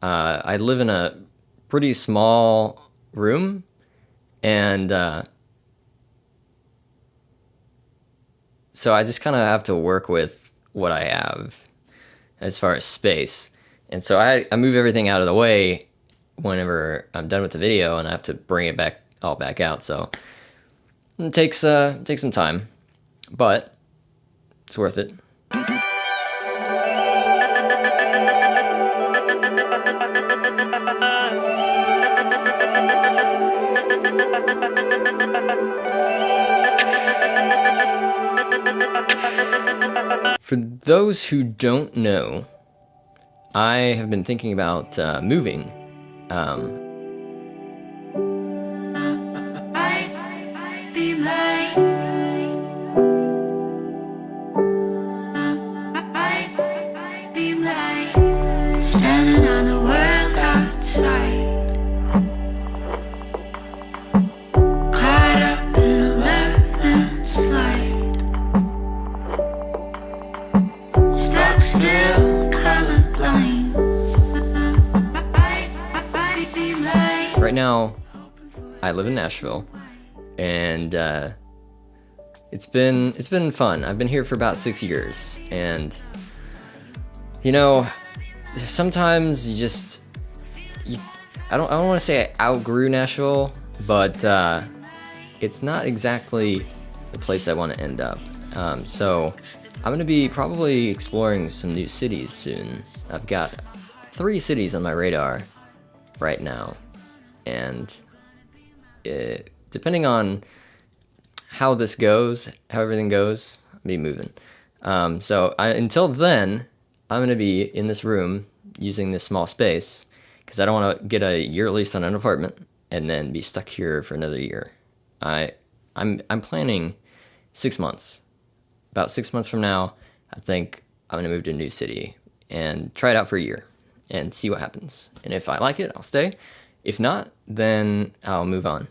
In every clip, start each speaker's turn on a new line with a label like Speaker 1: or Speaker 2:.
Speaker 1: I live in a pretty small room, and so I just kind of have to work with what I have as far as space. And so I move everything out of the way whenever I'm done with the video, and I have to bring it all back out. So it takes some time, but it's worth it. For those who don't know, I have been thinking about moving.
Speaker 2: Standing on the world outside, caught up in a left slide, stuck still, colorblind.
Speaker 1: Right now, I live in Nashville, and it's been fun. I've been here for about 6 years, and you know, sometimes I don't want to say I outgrew Nashville, but it's not exactly the place I want to end up. So I'm going to be probably exploring some new cities soon. I've got 3 cities on my radar right now, and depending on how everything goes, I'll be moving. Until then, I'm going to be in this room using this small space because I don't want to get a year lease on an apartment and then be stuck here for another year. I'm planning 6 months. About 6 months from now, I think I'm going to move to a new city and try it out for a year and see what happens. And if I like it, I'll stay. If not, then I'll move on.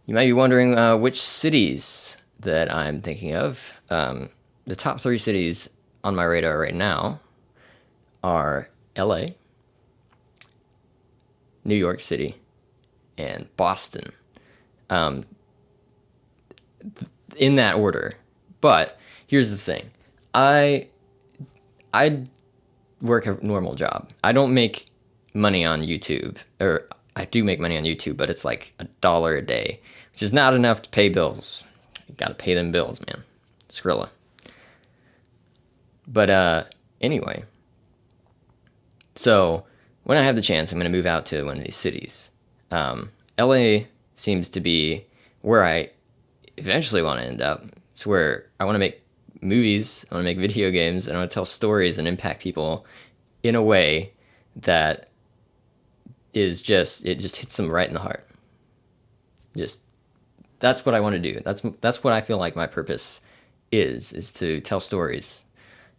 Speaker 1: You might be wondering which cities that I'm thinking of. The top 3 cities on my radar right now are LA, New York City, and Boston. In that order. But here's the thing. I work a normal job. I don't make money on YouTube, or I do make money on YouTube, but it's like $1 a day, which is not enough to pay bills. You gotta pay them bills, man. Skrilla. But anyway, so when I have the chance, I'm going to move out to one of these cities. LA seems to be where I eventually want to end up. It's where I want to make movies, I want to make video games, and I want to tell stories and impact people in a way that it just hits them right in the heart. That's what I want to do. That's what I feel like my purpose is to tell stories.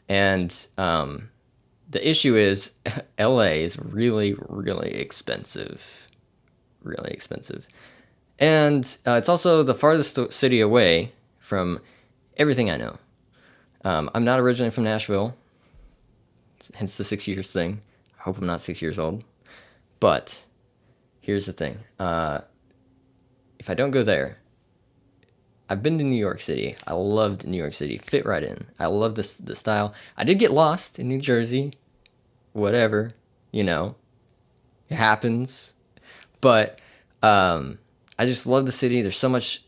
Speaker 1: And the issue is LA is really, really expensive. Really expensive. And it's also the farthest city away from everything I know. I'm not originally from Nashville, hence the 6 years thing. I hope I'm not 6 years old. But here's the thing. If I don't go there, I've been to New York City. I loved New York City. Fit right in. I love the style. I did get lost in New Jersey. Whatever. It happens. But I just love the city. There's so much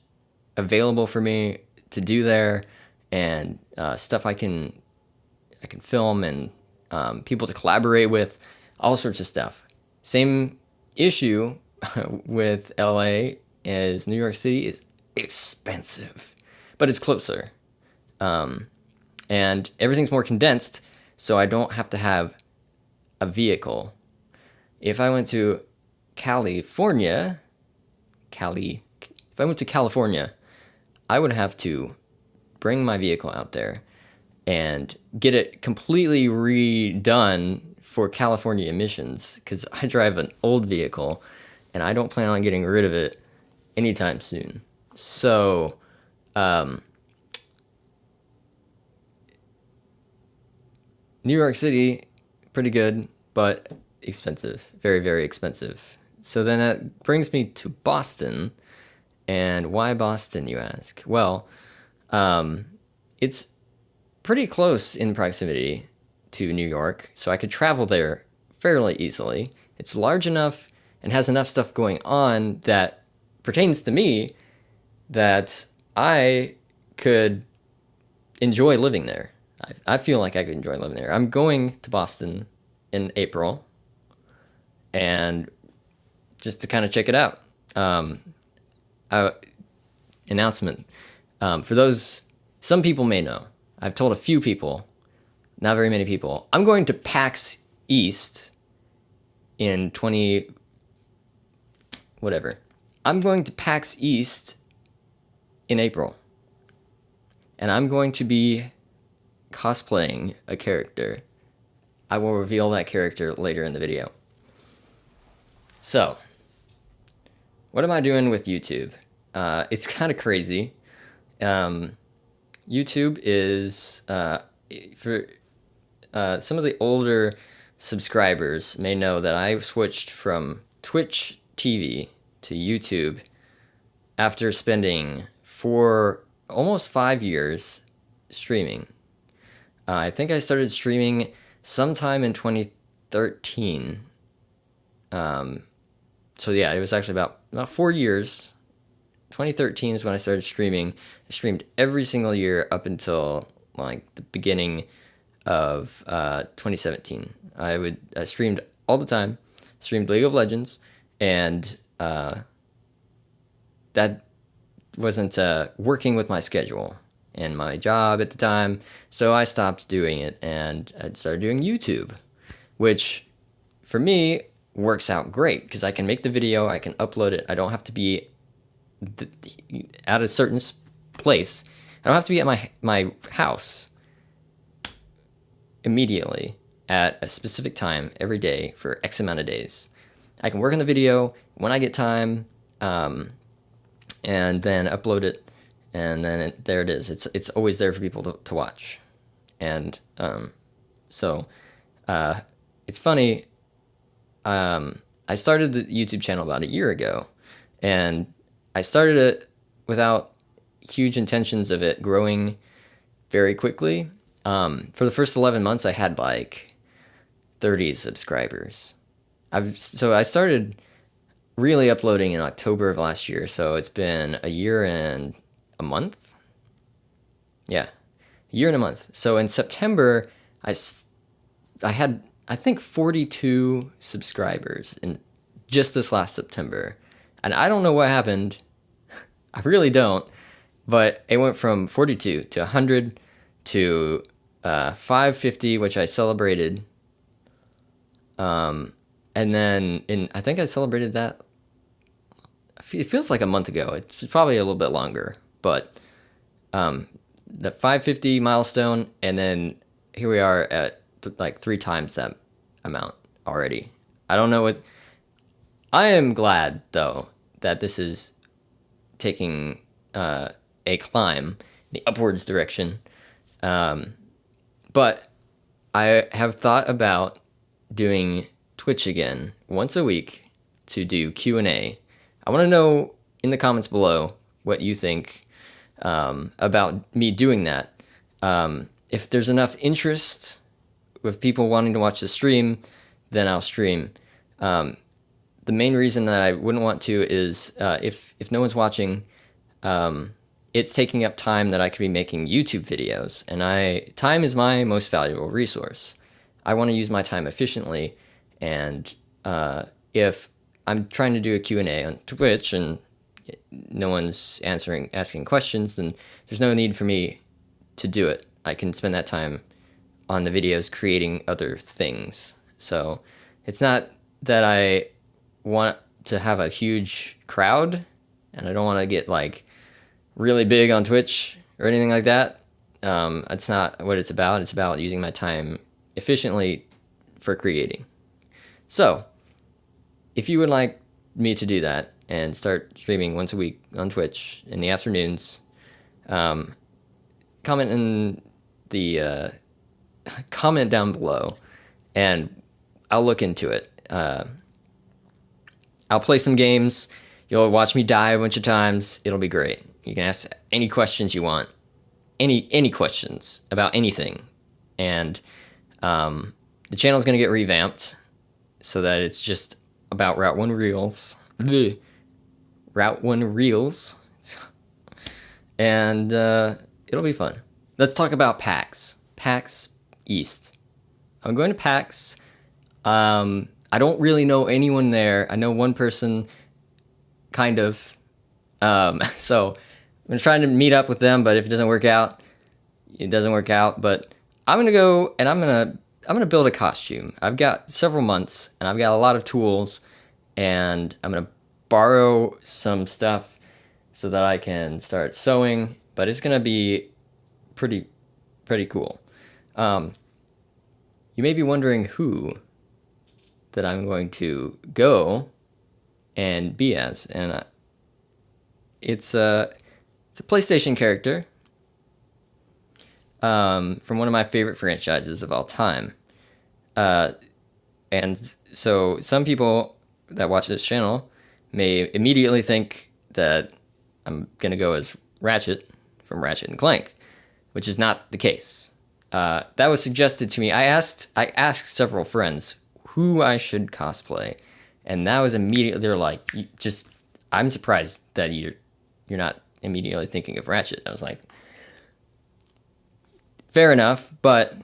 Speaker 1: available for me to do there, and stuff I can film, and people to collaborate with, all sorts of stuff. Same issue with LA as New York City is expensive, but it's closer, and everything's more condensed, so I don't have to have a vehicle. If I went to California, I would have to bring my vehicle out there and get it completely redone for California emissions, because I drive an old vehicle and I don't plan on getting rid of it anytime soon. So, New York City, pretty good, but expensive, very, very expensive. So then that brings me to Boston. And why Boston, you ask? Well, it's pretty close in proximity to New York, so I could travel there fairly easily. It's large enough and has enough stuff going on that pertains to me that I could enjoy living there. I feel like I could enjoy living there. I'm going to Boston in April, and just to kind of check it out. Announcement. For those, some people may know. I've told a few people, not very many people. I'm going to PAX East in whatever. I'm going to PAX East in April. And I'm going to be cosplaying a character. I will reveal that character later in the video. So, what am I doing with YouTube? It's kind of crazy. YouTube is, for some of the older subscribers may know that I switched from Twitch TV to YouTube after spending almost 5 years streaming. I think I started streaming sometime in 2013. So yeah, it was actually about 4 years. 2013 is when I started streaming. I streamed every single year up until like the beginning of 2017. I streamed all the time. Streamed League of Legends, and that wasn't working with my schedule and my job at the time, so I stopped doing it and I started doing YouTube, which for me works out great because I can make the video, I can upload it. I don't have to be at a certain place. I don't have to be at my house immediately at a specific time every day for X amount of days. I can work on the video when I get time, and then upload it, and then there it is. It's always there for people to watch. And so it's funny. I started the YouTube channel about a year ago, and I started it without huge intentions of it growing very quickly. For the first 11 months, I had like 30 subscribers. So I started really uploading in October of last year, so it's been a year and a month. Yeah, a year and a month. So in September, I had, I think, 42 subscribers in just this last September. And I don't know what happened. I really don't. But it went from 42 to 100 to 550, which I celebrated. And then I think I celebrated that. It feels like a month ago. It's probably a little bit longer, but the 550 milestone, and then here we are at like 3 times that amount already. I don't know what. I am glad though that this is taking a climb in the upwards direction, but I have thought about doing Twitch again once a week to do Q&A. I want to know in the comments below what you think about me doing that. If there's enough interest with people wanting to watch the stream, then I'll stream. The main reason that I wouldn't want to is if no one's watching, it's taking up time that I could be making YouTube videos, and time is my most valuable resource. I want to use my time efficiently, and if I'm trying to do a Q&A on Twitch and no one's asking questions, then there's no need for me to do it. I can spend that time on the videos creating other things. So it's not that I want to have a huge crowd, and I don't want to get like really big on Twitch or anything like that. That's not what it's about. It's about using my time efficiently for creating. So if you would like me to do that and start streaming once a week on Twitch in the afternoons, comment in the comment down below, and I'll look into it. I'll play some games. You'll watch me die a bunch of times. It'll be great. You can ask any questions you want, any questions about anything, and the channel is going to get revamped so that it's just about Route 1 Reels. Bleh. Route 1 Reels. And it'll be fun. Let's talk about PAX. PAX East. I'm going to PAX. I don't really know anyone there. I know one person, kind of. So I'm trying to meet up with them, but if it doesn't work out, it doesn't work out. But I'm gonna go and I'm gonna build a costume. I've got several months and I've got a lot of tools, and I'm gonna borrow some stuff so that I can start sewing. But it's gonna be pretty cool. You may be wondering who that I'm going to go and be as, and it's a PlayStation character from one of my favorite franchises of all time. And so some people that watch this channel may immediately think that I'm gonna go as Ratchet from Ratchet and Clank, which is not the case. That was suggested to me. I asked several friends who I should cosplay, and that was immediately, they're like, I'm surprised that you're not immediately thinking of Ratchet. I was like, fair enough, but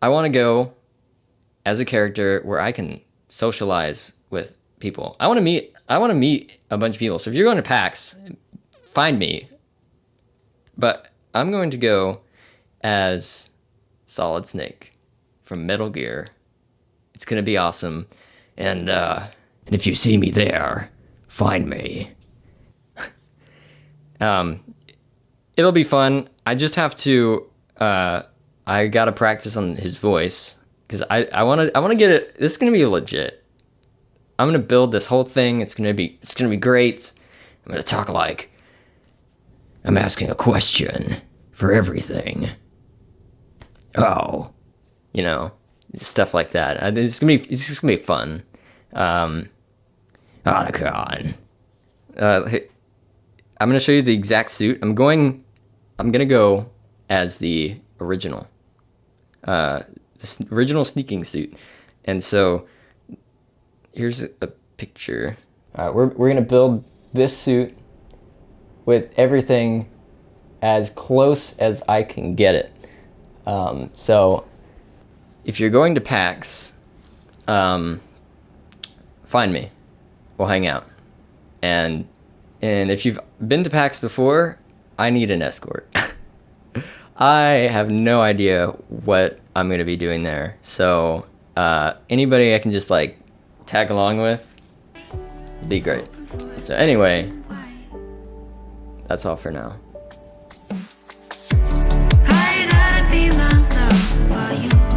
Speaker 1: I want to go as a character where I can socialize with people. I want to meet a bunch of people. So if you're going to PAX, find me. But I'm going to go as Solid Snake from Metal Gear. It's gonna be awesome, and if you see me there, find me. It'll be fun. I just have to. I gotta practice on his voice because I wanna get it. This is gonna be legit. I'm gonna build this whole thing. It's gonna be great. I'm gonna talk like I'm asking a question for everything. Oh, stuff like that. It's just gonna be fun. Otacon. Hey, I'm gonna show you the exact suit. I'm gonna go as the original, original sneaking suit. And so here's a picture. We're gonna build this suit with everything as close as I can get it. So if you're going to PAX, find me. We'll hang out. And if you've been to PAX before, I need an escort. I have no idea what I'm going to be doing there. So anybody I can just tag along with would be great. So anyway, that's all for now.
Speaker 2: I gotta be my love for you.